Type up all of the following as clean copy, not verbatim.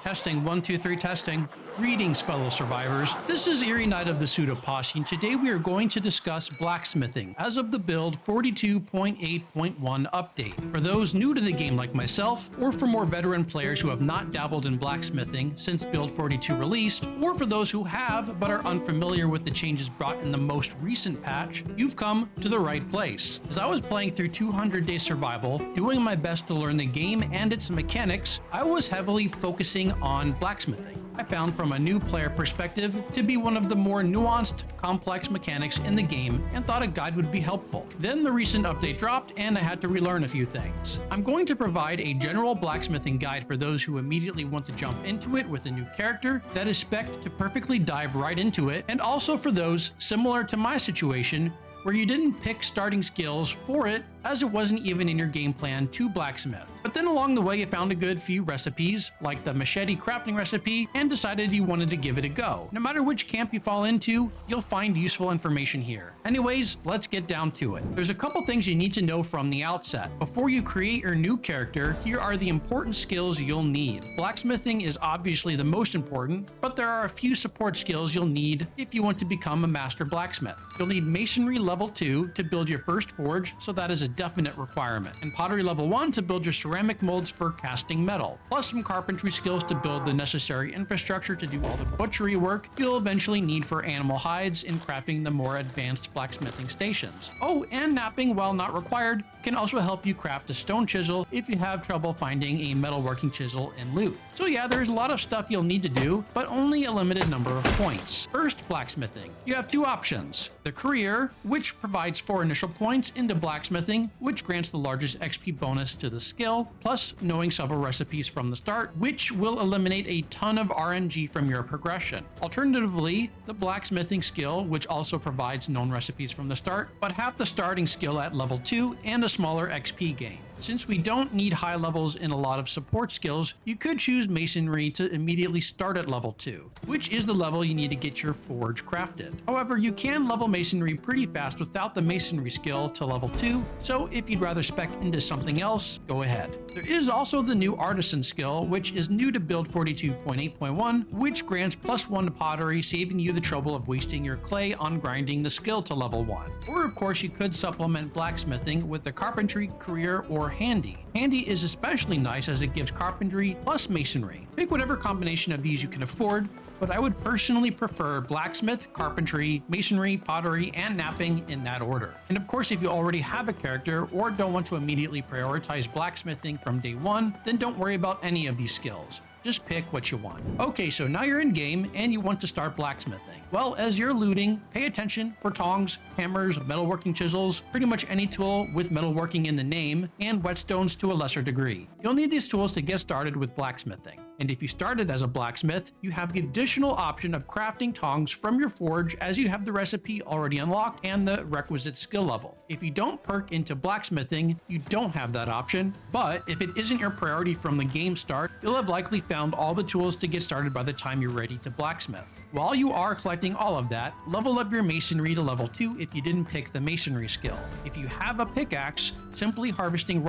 Testing, 1, 2, 3, testing. Greetings, fellow survivors. This is Eerie Knight of the Pseudo Posse, and today we are going to discuss blacksmithing as of the build 42.8.1 update. For those new to the game like myself, or for more veteran players who have not dabbled in blacksmithing since build 42 released, or for those who have but are unfamiliar with the changes brought in the most recent patch, you've come to the right place. As I was playing through 200 Day Survival, doing my best to learn the game and its mechanics, I was heavily focusing on blacksmithing. I found from a new player perspective to be one of the more nuanced, complex mechanics in the game and thought a guide would be helpful. Then the recent update dropped and I had to relearn a few things. I'm going to provide a general blacksmithing guide for those who immediately want to jump into it with a new character that is spec'd to perfectly dive right into it, and also for those similar to my situation where you didn't pick starting skills for it as it wasn't even in your game plan to blacksmith. But then along the way you found a good few recipes, like the machete crafting recipe, and decided you wanted to give it a go. No matter which camp you fall into, you'll find useful information here. Anyways, let's get down to it. There's a couple things you need to know from the outset. Before you create your new character, here are the important skills you'll need. Blacksmithing is obviously the most important, but there are a few support skills you'll need if you want to become a master blacksmith. You'll need masonry level 2 to build your first forge, so that is a definite requirement, and pottery level 1 to build your ceramic molds for casting metal, plus some carpentry skills to build the necessary infrastructure to do all the butchery work you'll eventually need for animal hides in crafting the more advanced blacksmithing stations. Oh, and napping, while not required, can also help you craft a stone chisel if you have trouble finding a metalworking chisel in loot. So yeah, there's a lot of stuff you'll need to do, but only a limited number of points. First, blacksmithing. You have two options. The career, which provides 4 initial points into blacksmithing, which grants the largest XP bonus to the skill, plus knowing several recipes from the start, which will eliminate a ton of RNG from your progression. Alternatively, the blacksmithing skill, which also provides known recipes from the start, but half the starting skill at level 2 and a smaller XP gain. Since we don't need high levels in a lot of support skills, you could choose masonry to immediately start at level 2, which is the level you need to get your forge crafted. However, you can level masonry pretty fast without the masonry skill to level 2, so if you'd rather spec into something else, go ahead. There is also the new artisan skill, which is new to build 42.8.1, which grants +1 to pottery, saving you the trouble of wasting your clay on grinding the skill to level 1. Or of course you could supplement blacksmithing with the carpentry, career, or handy. Handy is especially nice as it gives carpentry plus masonry. Pick whatever combination of these you can afford, but I would personally prefer blacksmith, carpentry, masonry, pottery, and napping in that order. And of course, if you already have a character or don't want to immediately prioritize blacksmithing from day 1, then don't worry about any of these skills. Just pick what you want. Okay, so now you're in game and you want to start blacksmithing. Well, as you're looting, pay attention for tongs, hammers, metalworking chisels, pretty much any tool with metalworking in the name, and whetstones to a lesser degree. You'll need these tools to get started with blacksmithing. And if you started as a blacksmith, you have the additional option of crafting tongs from your forge as you have the recipe already unlocked and the requisite skill level. If you don't perk into blacksmithing, you don't have that option, but if it isn't your priority from the game start, you'll have likely found all the tools to get started by the time you're ready to blacksmith. While you are collecting all of that, level up your masonry to level 2 if you didn't pick the masonry skill. If you have a pickaxe, simply harvesting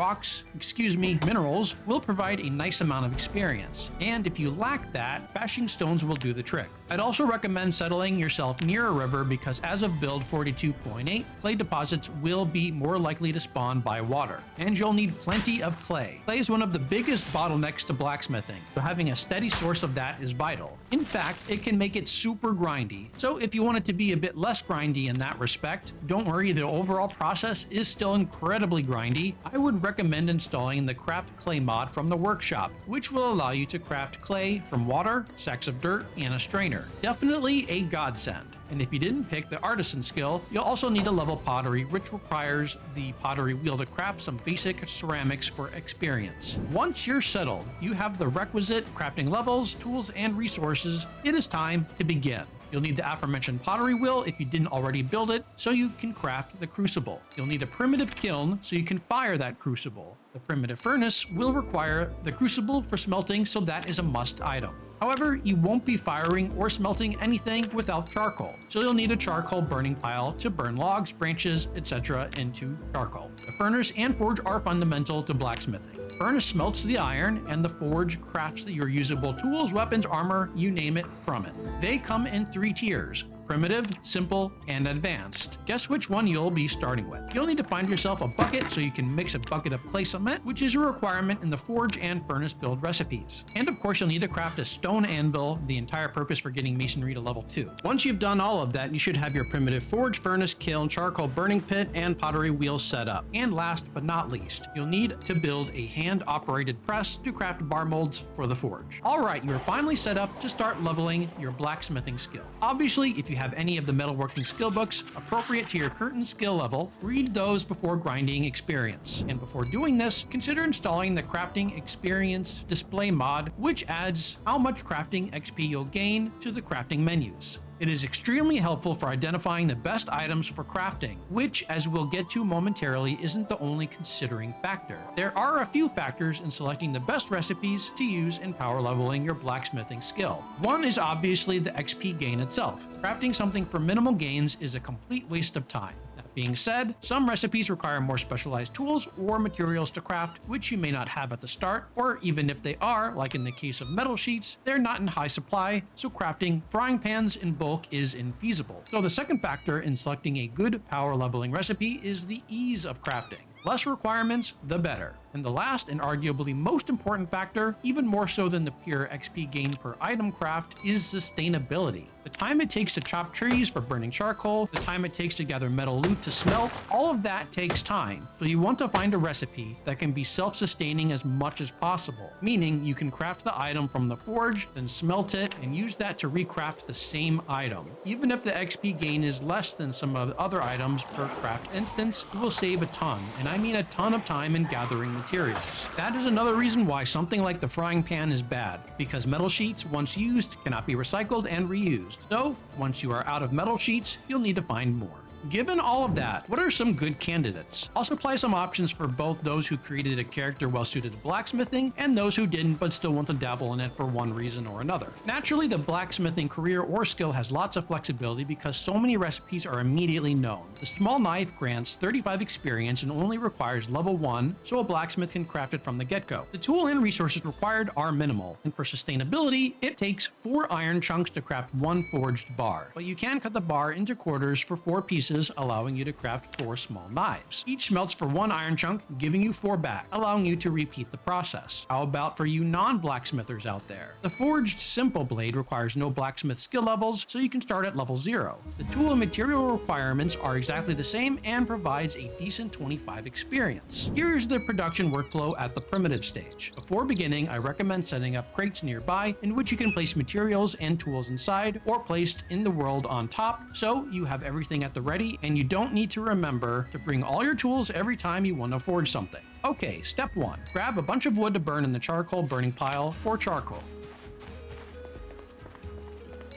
minerals will provide a nice amount of experience. And if you lack that, bashing stones will do the trick. I'd also recommend settling yourself near a river because as of build 42.8, clay deposits will be more likely to spawn by water. And you'll need plenty of clay. Clay is one of the biggest bottlenecks to blacksmithing, so having a steady source of that is vital. In fact, it can make it super grindy. So if you want it to be a bit less grindy in that respect, don't worry, the overall process is still incredibly grindy. I would recommend installing the Craft Clay mod from the workshop, which will allow you to craft clay from water, sacks of dirt, and a strainer. Definitely a godsend. And if you didn't pick the artisan skill, you'll also need to level pottery, which requires the pottery wheel to craft some basic ceramics for experience. Once you're settled, you have the requisite crafting levels, tools, and resources. It is time to begin. You'll need the aforementioned pottery wheel if you didn't already build it, so you can craft the crucible. You'll need a primitive kiln so you can fire that crucible. The primitive furnace will require the crucible for smelting, so that is a must item. However, you won't be firing or smelting anything without charcoal, so you'll need a charcoal burning pile to burn logs, branches, etc. into charcoal. The furnace and forge are fundamental to blacksmithing. furnace smelts the iron, and the forge crafts your usable tools, weapons, armor, you name it, from it. They come in 3 tiers: primitive, simple, and advanced. Guess which one you'll be starting with. You'll need to find yourself a bucket so you can mix a bucket of clay cement, which is a requirement in the forge and furnace build recipes. And of course, you'll need to craft a stone anvil, the entire purpose for getting masonry to level 2. Once you've done all of that, you should have your primitive forge, furnace, kiln, charcoal burning pit, and pottery wheel set up. And last but not least, you'll need to build a hand-operated press to craft bar molds for the forge. Alright, you're finally set up to start leveling your blacksmithing skill. Obviously, if you have any of the metalworking skill books appropriate to your current skill level, read those before grinding experience. And before doing this, consider installing the crafting experience display mod, which adds how much crafting XP you'll gain to the crafting menus. It is extremely helpful for identifying the best items for crafting, which, as we'll get to momentarily, isn't the only considering factor. There are a few factors in selecting the best recipes to use in power leveling your blacksmithing skill. One is obviously the XP gain itself. Crafting something for minimal gains is a complete waste of time. Being said, some recipes require more specialized tools or materials to craft, which you may not have at the start, or even if they are, like in the case of metal sheets, they're not in high supply, so crafting frying pans in bulk is infeasible. So the second factor in selecting a good power leveling recipe is the ease of crafting. Less requirements, the better. And the last and arguably most important factor, even more so than the pure XP gain per item craft, is sustainability. The time it takes to chop trees for burning charcoal, the time it takes to gather metal loot to smelt, all of that takes time. So you want to find a recipe that can be self-sustaining as much as possible, meaning you can craft the item from the forge, then smelt it, and use that to recraft the same item. Even if the XP gain is less than some of the other items per craft instance, you will save a ton, and I mean a ton of time in gathering materials. That is another reason why something like the frying pan is bad, because metal sheets, once used, cannot be recycled and reused. So, once you are out of metal sheets, you'll need to find more. Given all of that, what are some good candidates? I'll supply some options for both those who created a character well suited to blacksmithing and those who didn't but still want to dabble in it for one reason or another. Naturally, the blacksmithing career or skill has lots of flexibility because so many recipes are immediately known. The small knife grants 35 experience and only requires level 1, so a blacksmith can craft it from the get-go. The tool and resources required are minimal, and for sustainability, it takes 4 iron chunks to craft 1 forged bar. But you can cut the bar into quarters for 4 pieces, allowing you to craft 4 small knives. Each smelts for 1 iron chunk, giving you 4 back, allowing you to repeat the process. How about for you non-blacksmithers out there? The forged simple blade requires no blacksmith skill levels, so you can start at level 0. The tool and material requirements are exactly the same and provides a decent 25 experience. Here is the production workflow at the primitive stage. Before beginning, I recommend setting up crates nearby in which you can place materials and tools inside, or placed in the world on top, so you have everything at the ready and you don't need to remember to bring all your tools every time you want to forge something. Okay, step 1. Grab a bunch of wood to burn in the charcoal burning pile for charcoal.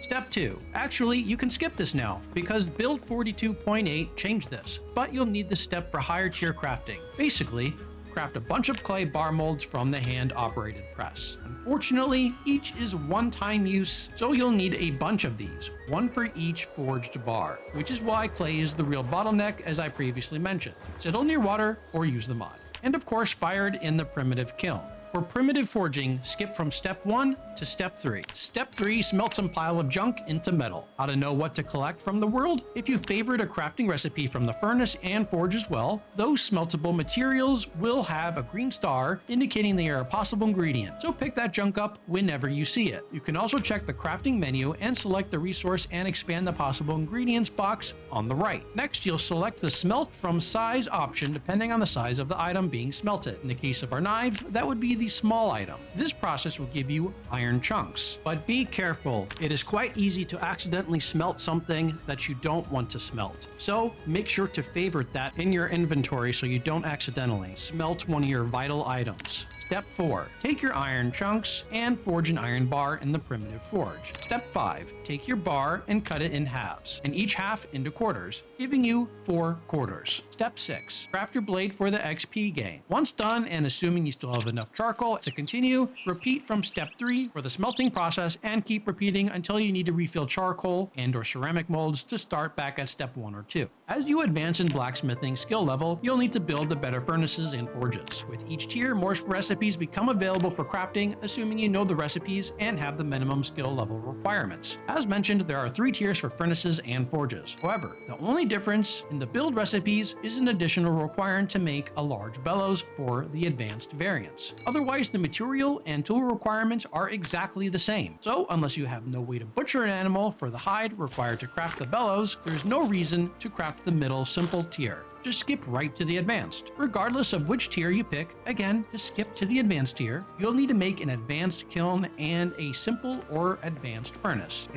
Step 2. Actually, you can skip this now, because build 42.8 changed this, but you'll need this step for higher tier crafting. Basically, craft a bunch of clay bar molds from the hand-operated press. Unfortunately, each is one-time use, so you'll need a bunch of these, one for each forged bar, which is why clay is the real bottleneck, as I previously mentioned. Settle near water or use the mod. And of course, fired in the primitive kiln. For primitive forging, skip from step 1 to step 3. Step 3, smelt some pile of junk into metal. How to know what to collect from the world? If you favored a crafting recipe from the furnace and forge as well, those smeltable materials will have a green star indicating they are a possible ingredient, so pick that junk up whenever you see it. You can also check the crafting menu and select the resource and expand the possible ingredients box on the right. Next, you'll select the smelt from size option depending on the size of the item being smelted. In the case of our knives, that would be the small item. This process will give you iron chunks. But be careful, it is quite easy to accidentally smelt something that you don't want to smelt. So make sure to favorite that in your inventory so you don't accidentally smelt one of your vital items. Step 4. Take your iron chunks and forge an iron bar in the primitive forge. Step 5. Take your bar and cut it in halves, and each half into quarters, giving you 4 quarters. Step 6. Craft your blade for the XP gain. Once done, and assuming you still have enough charcoal to continue, repeat from Step 3 for the smelting process and keep repeating until you need to refill charcoal and or ceramic molds to start back at Step 1 or 2. As you advance in blacksmithing skill level, you'll need to build the better furnaces and forges. With each tier, more recipes become available for crafting, assuming you know the recipes and have the minimum skill level requirements. As mentioned, there are 3 tiers for furnaces and forges. However, the only difference in the build recipes is an additional requirement to make a large bellows for the advanced variants. Otherwise, the material and tool requirements are exactly the same. So, unless you have no way to butcher an animal for the hide required to craft the bellows, there's no reason to craft the middle simple tier. Just skip right to the advanced. Regardless of which tier you pick, again, just skip to the advanced tier. You'll need to make an advanced kiln and a simple or advanced furnace.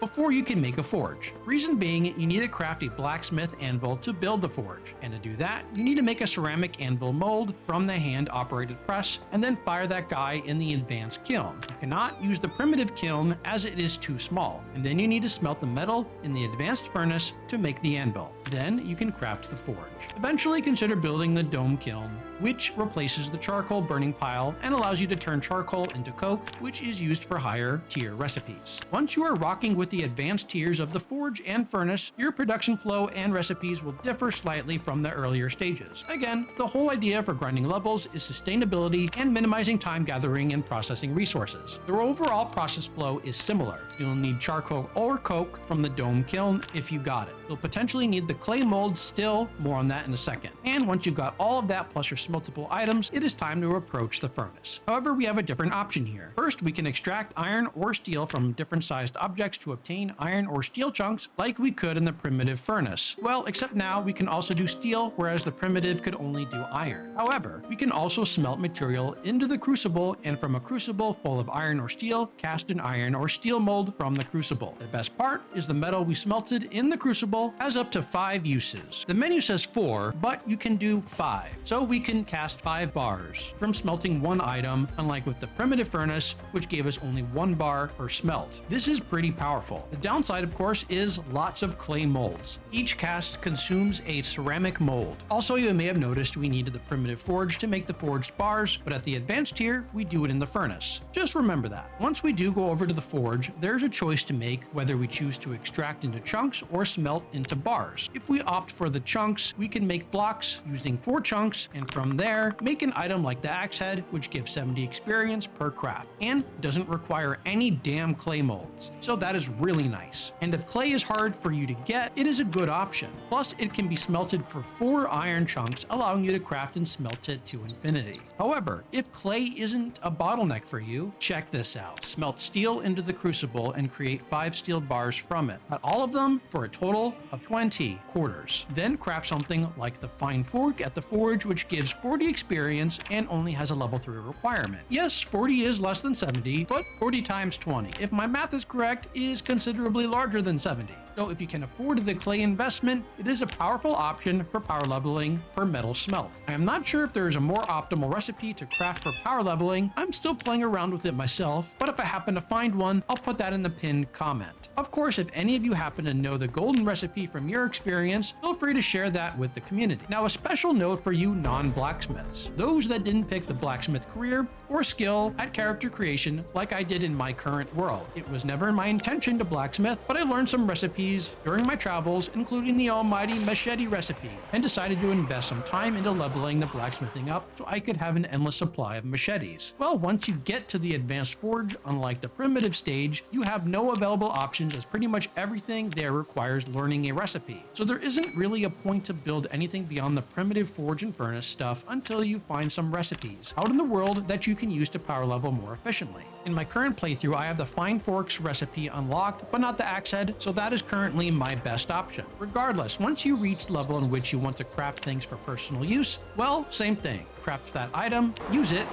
Before you can make a forge. Reason being, you need to craft a blacksmith anvil to build the forge, and to do that, you need to make a ceramic anvil mold from the hand-operated press, and then fire that guy in the advanced kiln. You cannot use the primitive kiln as it is too small, and then you need to smelt the metal in the advanced furnace to make the anvil. Then you can craft the forge. Eventually consider building the dome kiln, which replaces the charcoal burning pile and allows you to turn charcoal into coke, which is used for higher tier recipes. Once you are rocking with the advanced tiers of the forge and furnace, your production flow and recipes will differ slightly from the earlier stages. Again, the whole idea for grinding levels is sustainability and minimizing time gathering and processing resources. The overall process flow is similar. You'll need charcoal or coke from the dome kiln if you got it. You'll potentially need the clay mold still, more on that in a second. And once you've got all of that plus your multiple items, it is time to approach the furnace. However, we have a different option here. First, we can extract iron or steel from different sized objects to obtain iron or steel chunks like we could in the primitive furnace. Well, except now we can also do steel, whereas the primitive could only do iron. However, we can also smelt material into the crucible, and from a crucible full of iron or steel, cast an iron or steel mold from the crucible. The best part is the metal we smelted in the crucible has up to 5 uses. The menu says 4, but you can do 5. So we can cast 5 bars from smelting 1 item, unlike with the primitive furnace, which gave us only 1 bar per smelt. This is pretty powerful. The downside, of course, is lots of clay molds. Each cast consumes a ceramic mold. Also, you may have noticed we needed the primitive forge to make the forged bars, but at the advanced tier, we do it in the furnace. Just remember that. Once we do go over to the forge, there's a choice to make whether we choose to extract into chunks or smelt into bars. If we opt for the chunks, we can make blocks using 4 chunks, and from there, make an item like the axe head, which gives 70 experience per craft, and doesn't require any damn clay molds. So that is really nice. And if clay is hard for you to get, it is a good option. Plus, it can be smelted for 4 iron chunks, allowing you to craft and smelt it to infinity. However, if clay isn't a bottleneck for you, check this out. Smelt steel into the crucible and create 5 steel bars from it, but all of them for a total of 20 quarters. Then craft something like the fine fork at the forge, which gives 40 experience and only has a level 3 requirement. Yes, 40 is less than 70, but 40 times 20, if my math is correct, is considerably larger than 70. So if you can afford the clay investment, it is a powerful option for power leveling per metal smelt. I am not sure if there is a more optimal recipe to craft for power leveling. I'm still playing around with it myself, but if I happen to find one, I'll put that in the pinned comment. Of course, if any of you happen to know the golden recipe from your experience, feel free to share that with the community. Now, a special note for you non-blacksmiths, those that didn't pick the blacksmith career or skill at character creation like I did in my current world. It was never my intention to blacksmith, but I learned some recipes during my travels, including the almighty machete recipe, and decided to invest some time into leveling the blacksmithing up so I could have an endless supply of machetes. Well, once you get to the advanced forge, unlike the primitive stage, you have no available options, as pretty much everything there requires learning a recipe. So there isn't really a point to build anything beyond the primitive forge and furnace stuff until you find some recipes out in the world that you can use to power level more efficiently. In my current playthrough, I have the fine forks recipe unlocked, but not the axe head, so that is currently my best option. Regardless, once you reach the level in which you want to craft things for personal use, well, same thing. Craft that item, use it,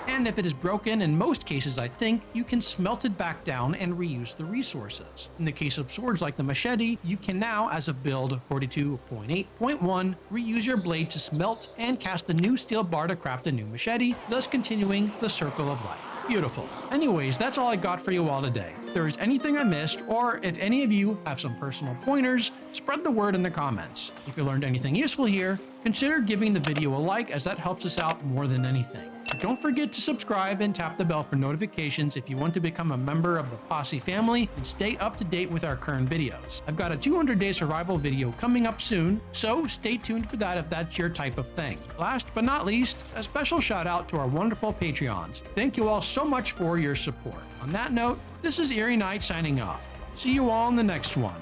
and if it is broken, in most cases I think, you can smelt it back down and reuse the resources. In the case of swords like the machete, you can now, as of build 42.8.1, reuse your blade to smelt and cast a new steel bar to craft a new machete, thus continuing the circle of life. Beautiful. Anyways, that's all I got for you all today. If there is anything I missed, or if any of you have some personal pointers, spread the word in the comments. If you learned anything useful here, consider giving the video a like, as that helps us out more than anything. Don't forget to subscribe and tap the bell for notifications if you want to become a member of the Posse family and stay up to date with our current videos. I've got a 200-day survival video coming up soon, so stay tuned for that if that's your type of thing. Last but not least, a special shout out to our wonderful Patreons. Thank you all so much for your support. On that note, this is Eerie Knight signing off. See you all in the next one.